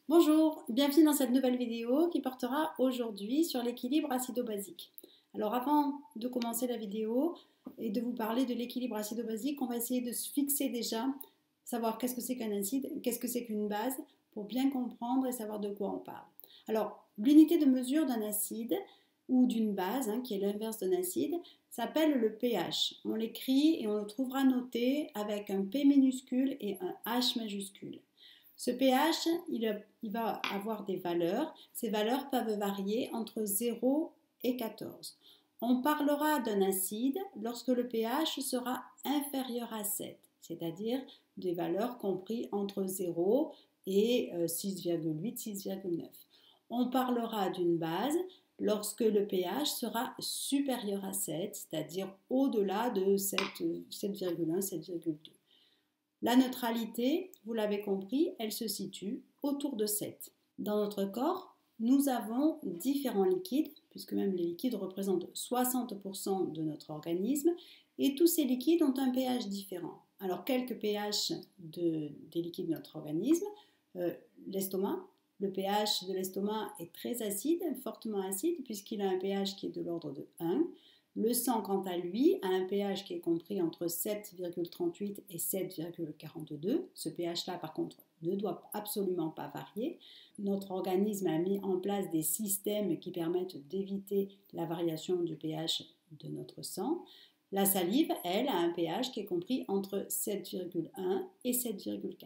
Bonjour, bienvenue dans cette nouvelle vidéo qui portera aujourd'hui sur l'équilibre acido-basique. Alors avant de commencer la vidéo et de vous parler de l'équilibre acido-basique, on va essayer de se fixer déjà, savoir qu'est-ce que c'est qu'un acide, qu'est-ce que c'est qu'une base, pour bien comprendre et savoir de quoi on parle. Alors, l'unité de mesure d'un acide ou d'une base, qui est l'inverse d'un acide, s'appelle le pH. On l'écrit et on le trouvera noté avec un P minuscule et un H majuscule. Ce pH, il va avoir des valeurs. Ces valeurs peuvent varier entre 0 et 14. On parlera d'un acide lorsque le pH sera inférieur à 7, c'est-à-dire des valeurs comprises entre 0 et 6,8, 6,9. On parlera d'une base lorsque le pH sera supérieur à 7, c'est-à-dire au-delà de 7,1, 7,2. La neutralité, vous l'avez compris, elle se situe autour de 7. Dans notre corps, nous avons différents liquides, puisque même les liquides représentent 60% de notre organisme, et tous ces liquides ont un pH différent. Alors, quelques pH des liquides de notre organisme, l'estomac. Le pH de l'estomac est très acide, fortement acide, puisqu'il a un pH qui est de l'ordre de 1. Le sang, quant à lui, a un pH qui est compris entre 7,38 et 7,42. Ce pH-là, par contre, ne doit absolument pas varier. Notre organisme a mis en place des systèmes qui permettent d'éviter la variation du pH de notre sang. La salive, elle, a un pH qui est compris entre 7,1 et 7,4.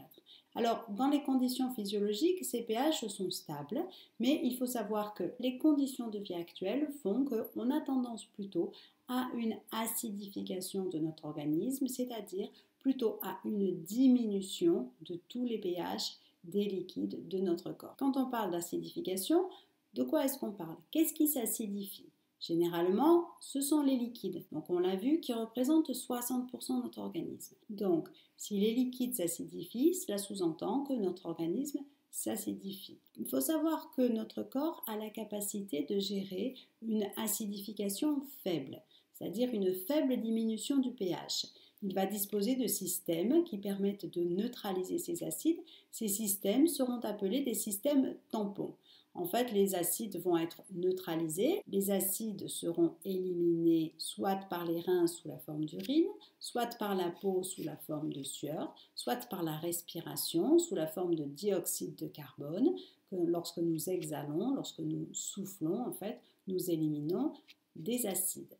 Alors, dans les conditions physiologiques, ces pH sont stables, mais il faut savoir que les conditions de vie actuelles font qu'on a tendance plutôt à une acidification de notre organisme, c'est-à-dire plutôt à une diminution de tous les pH des liquides de notre corps. Quand on parle d'acidification, de quoi est-ce qu'on parle? Qu'est-ce qui s'acidifie? Généralement, ce sont les liquides, donc on l'a vu, qui représentent 60% de notre organisme. Donc, si les liquides s'acidifient, cela sous-entend que notre organisme s'acidifie. Il faut savoir que notre corps a la capacité de gérer une acidification faible, c'est-à-dire une faible diminution du pH. Il va disposer de systèmes qui permettent de neutraliser ces acides. Ces systèmes seront appelés des systèmes tampons. En fait, les acides vont être neutralisés. Les acides seront éliminés soit par les reins sous la forme d'urine, soit par la peau sous la forme de sueur, soit par la respiration sous la forme de dioxyde de carbone, que lorsque nous exhalons, lorsque nous soufflons, en fait, nous éliminons des acides.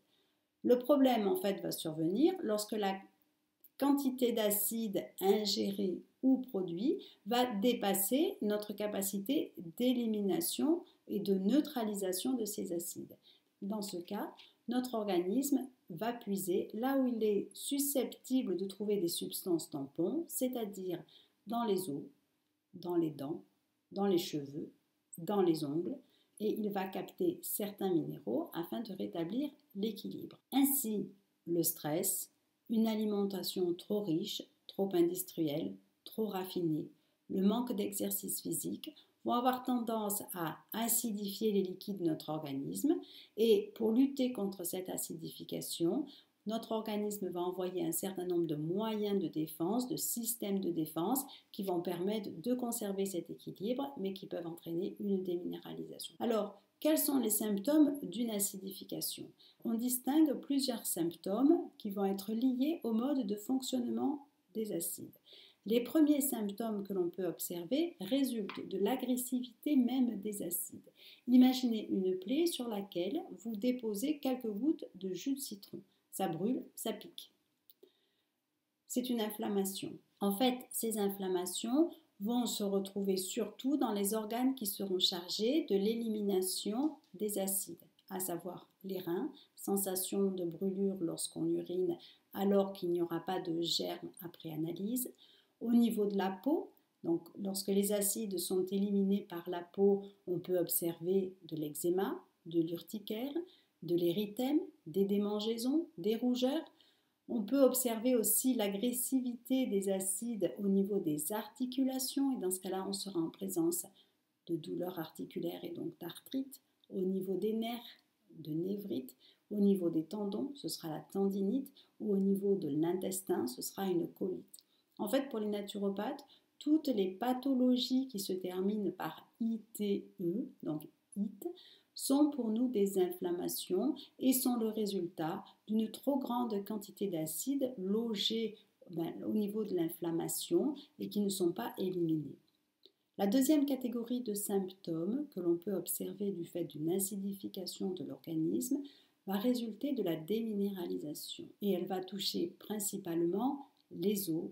Le problème, en fait, va survenir lorsque la quantité d'acide ingérée ou produit va dépasser notre capacité d'élimination et de neutralisation de ces acides. Dans ce cas, notre organisme va puiser là où il est susceptible de trouver des substances tampons, c'est-à-dire dans les os, dans les dents, dans les cheveux, dans les ongles, et il va capter certains minéraux afin de rétablir l'équilibre. Ainsi, le stress, une alimentation trop riche, trop industrielle, trop raffinée, le manque d'exercice physique vont avoir tendance à acidifier les liquides de notre organisme, et pour lutter contre cette acidification, notre organisme va envoyer un certain nombre de moyens de défense, de systèmes de défense qui vont permettre de conserver cet équilibre, mais qui peuvent entraîner une déminéralisation. Alors, quels sont les symptômes d'une acidification? On distingue plusieurs symptômes qui vont être liés au mode de fonctionnement des acides. Les premiers symptômes que l'on peut observer résultent de l'agressivité même des acides. Imaginez une plaie sur laquelle vous déposez quelques gouttes de jus de citron. Ça brûle, ça pique. C'est une inflammation. En fait, ces inflammations vont se retrouver surtout dans les organes qui seront chargés de l'élimination des acides, à savoir les reins, sensation de brûlure lorsqu'on urine alors qu'il n'y aura pas de germes après analyse. Au niveau de la peau, donc lorsque les acides sont éliminés par la peau, on peut observer de l'eczéma, de l'urticaire, de l'érythème, des démangeaisons, des rougeurs. On peut observer aussi l'agressivité des acides au niveau des articulations, et dans ce cas-là, on sera en présence de douleurs articulaires et donc d'arthrite. Au niveau des nerfs, de névrite. Au niveau des tendons, ce sera la tendinite, ou au niveau de l'intestin, ce sera une colite. En fait, pour les naturopathes, toutes les pathologies qui se terminent par ITE, donc IT, sont pour nous des inflammations et sont le résultat d'une trop grande quantité d'acide logés au niveau de l'inflammation et qui ne sont pas éliminés. La deuxième catégorie de symptômes que l'on peut observer du fait d'une acidification de l'organisme va résulter de la déminéralisation et elle va toucher principalement les os.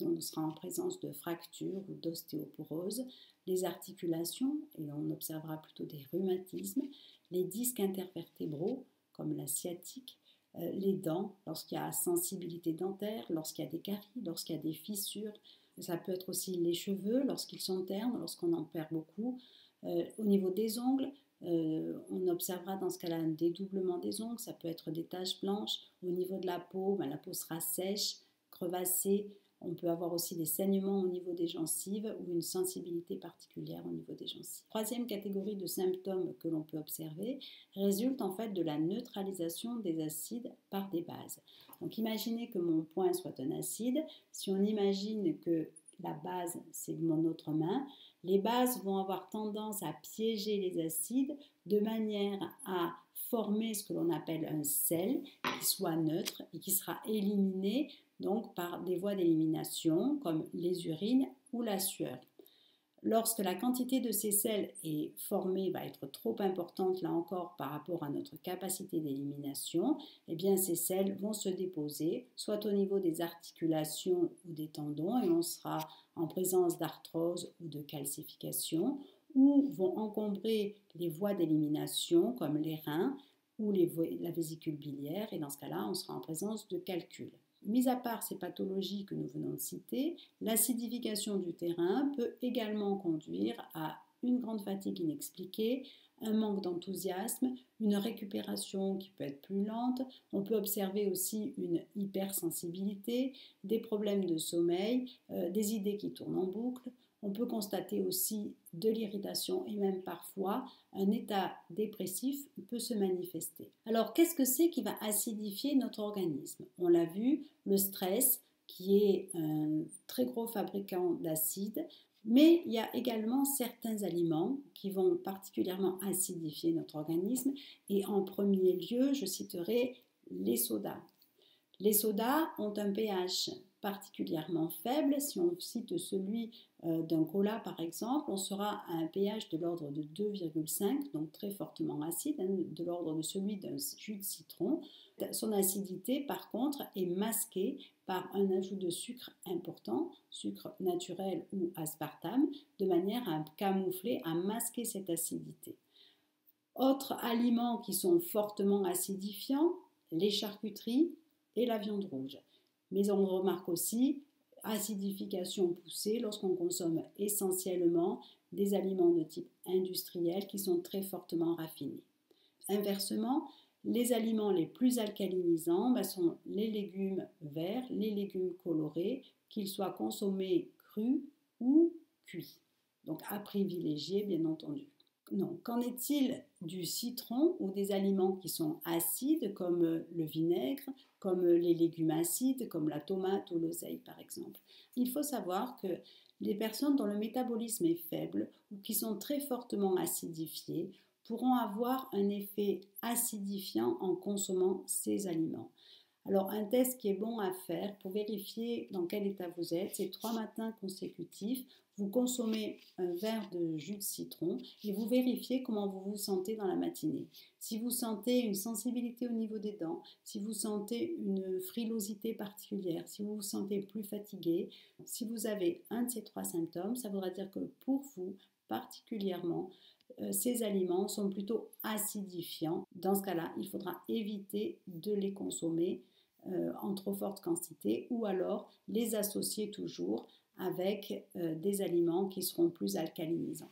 On sera en présence de fractures ou d'ostéoporose, les articulations, et on observera plutôt des rhumatismes, les disques intervertébraux comme la sciatique, les dents, lorsqu'il y a sensibilité dentaire, lorsqu'il y a des caries, lorsqu'il y a des fissures. Ça peut être aussi les cheveux lorsqu'ils sont ternes, lorsqu'on en perd beaucoup. Au niveau des ongles, on observera dans ce cas-là un dédoublement des ongles, ça peut être des taches blanches. Au niveau de la peau sera sèche, crevassée. On peut avoir aussi des saignements au niveau des gencives ou une sensibilité particulière au niveau des gencives. Troisième catégorie de symptômes que l'on peut observer résulte en fait de la neutralisation des acides par des bases. Donc imaginez que mon poing soit un acide. Si on imagine que la base c'est mon autre main, les bases vont avoir tendance à piéger les acides de manière à former ce que l'on appelle un sel qui soit neutre et qui sera éliminé donc par des voies d'élimination comme les urines ou la sueur. Lorsque la quantité de ces sels est formée va être trop importante, là encore, par rapport à notre capacité d'élimination, eh bien ces sels vont se déposer, soit au niveau des articulations ou des tendons, et on sera en présence d'arthrose ou de calcification, ou vont encombrer les voies d'élimination comme les reins ou la vésicule biliaire, et dans ce cas-là, on sera en présence de calculs. Mis à part ces pathologies que nous venons de citer, l'acidification du terrain peut également conduire à une grande fatigue inexpliquée, un manque d'enthousiasme, une récupération qui peut être plus lente. On peut observer aussi une hypersensibilité, des problèmes de sommeil, des idées qui tournent en boucle. On peut constater aussi de l'irritation et même parfois un état dépressif peut se manifester. Alors, qu'est-ce que c'est qui va acidifier notre organisme? On l'a vu, le stress qui est un très gros fabricant d'acide, mais il y a également certains aliments qui vont particulièrement acidifier notre organisme et en premier lieu, je citerai les sodas. Les sodas ont un pH particulièrement faible. Si on cite celui d'un cola par exemple, on sera à un pH de l'ordre de 2,5, donc très fortement acide, de l'ordre de celui d'un jus de citron. Son acidité par contre est masquée par un ajout de sucre important, sucre naturel ou aspartame, de manière à camoufler, à masquer cette acidité. Autres aliments qui sont fortement acidifiants, les charcuteries et la viande rouge. Mais on remarque aussi acidification poussée lorsqu'on consomme essentiellement des aliments de type industriel qui sont très fortement raffinés. Inversement, les aliments les plus alcalinisants sont les légumes verts, les légumes colorés, qu'ils soient consommés crus ou cuits. Donc à privilégier bien entendu. Non. Qu'en est-il du citron ou des aliments qui sont acides comme le vinaigre, comme les légumes acides, comme la tomate ou l'oseille par exemple? Il faut savoir que les personnes dont le métabolisme est faible ou qui sont très fortement acidifiées pourront avoir un effet acidifiant en consommant ces aliments. Alors un test qui est bon à faire pour vérifier dans quel état vous êtes, c'est 3 matins consécutifs, vous consommez un verre de jus de citron et vous vérifiez comment vous vous sentez dans la matinée. Si vous sentez une sensibilité au niveau des dents, si vous sentez une frilosité particulière, si vous vous sentez plus fatigué, si vous avez un de ces 3 symptômes, ça voudra dire que pour vous particulièrement, ces aliments sont plutôt acidifiants. Dans ce cas-là, il faudra éviter de les consommer en trop forte quantité ou alors les associer toujours avec des aliments qui seront plus alcalinisants.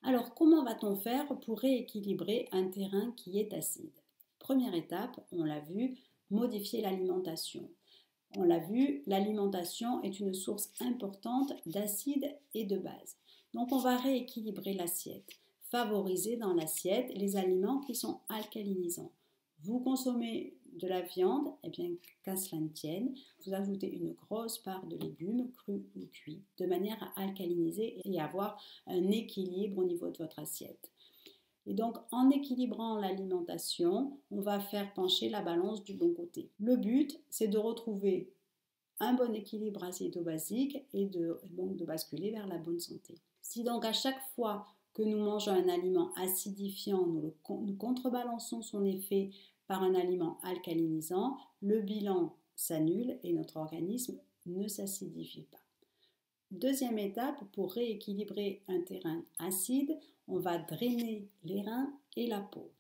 Alors, comment va-t-on faire pour rééquilibrer un terrain qui est acide? Première étape, on l'a vu, modifier l'alimentation. On l'a vu, l'alimentation est une source importante d'acides et de bases. Donc, on va rééquilibrer l'assiette. Favoriser dans l'assiette les aliments qui sont alcalinisants. Vous consommez de la viande, eh bien, qu'à cela ne tienne, vous ajoutez une grosse part de légumes, crus ou cuits, de manière à alcaliniser et avoir un équilibre au niveau de votre assiette. Et donc, en équilibrant l'alimentation, on va faire pencher la balance du bon côté. Le but, c'est de retrouver un bon équilibre acido-basique et donc de basculer vers la bonne santé. Si donc à chaque fois que nous mangeons un aliment acidifiant, nous contrebalançons son effet par un aliment alcalinisant, le bilan s'annule et notre organisme ne s'acidifie pas. Deuxième étape, pour rééquilibrer un terrain acide, on va drainer les reins et la peau.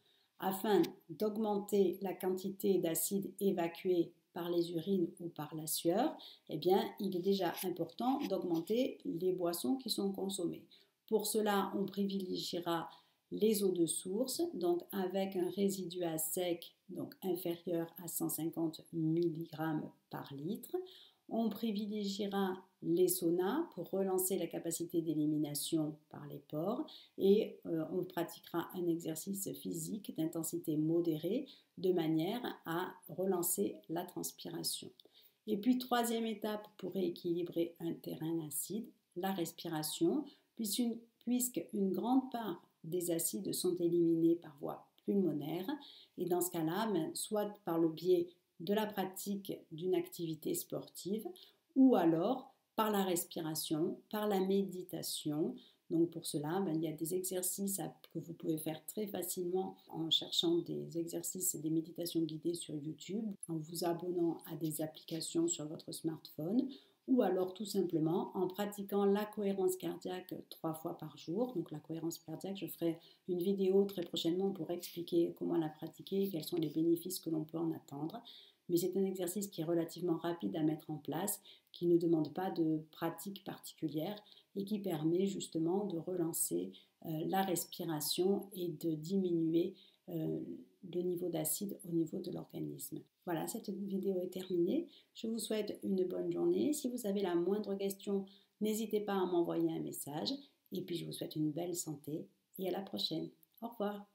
Afin d'augmenter la quantité d'acide évacué par les urines ou par la sueur, eh bien, il est déjà important d'augmenter les boissons qui sont consommées. Pour cela, on privilégiera les eaux de source, donc avec un résidu à sec donc inférieur à 150 mg par litre. On privilégiera les saunas pour relancer la capacité d'élimination par les pores et on pratiquera un exercice physique d'intensité modérée de manière à relancer la transpiration. Et puis troisième étape pour rééquilibrer un terrain acide, la respiration, puisqu'une grande part des acides sont éliminés par voie pulmonaire et dans ce cas-là, soit par le biais de la pratique d'une activité sportive ou alors par la respiration, par la méditation. Donc pour cela, il y a des exercices que vous pouvez faire très facilement en cherchant des exercices et des méditations guidées sur YouTube, en vous abonnant à des applications sur votre smartphone ou alors tout simplement en pratiquant la cohérence cardiaque 3 fois par jour. Donc la cohérence cardiaque, je ferai une vidéo très prochainement pour expliquer comment la pratiquer et quels sont les bénéfices que l'on peut en attendre. Mais c'est un exercice qui est relativement rapide à mettre en place, qui ne demande pas de pratique particulière et qui permet justement de relancer la respiration et de diminuer le niveau d'acide au niveau de l'organisme. Voilà, cette vidéo est terminée. Je vous souhaite une bonne journée. Si vous avez la moindre question, n'hésitez pas à m'envoyer un message. Et puis je vous souhaite une belle santé et à la prochaine. Au revoir.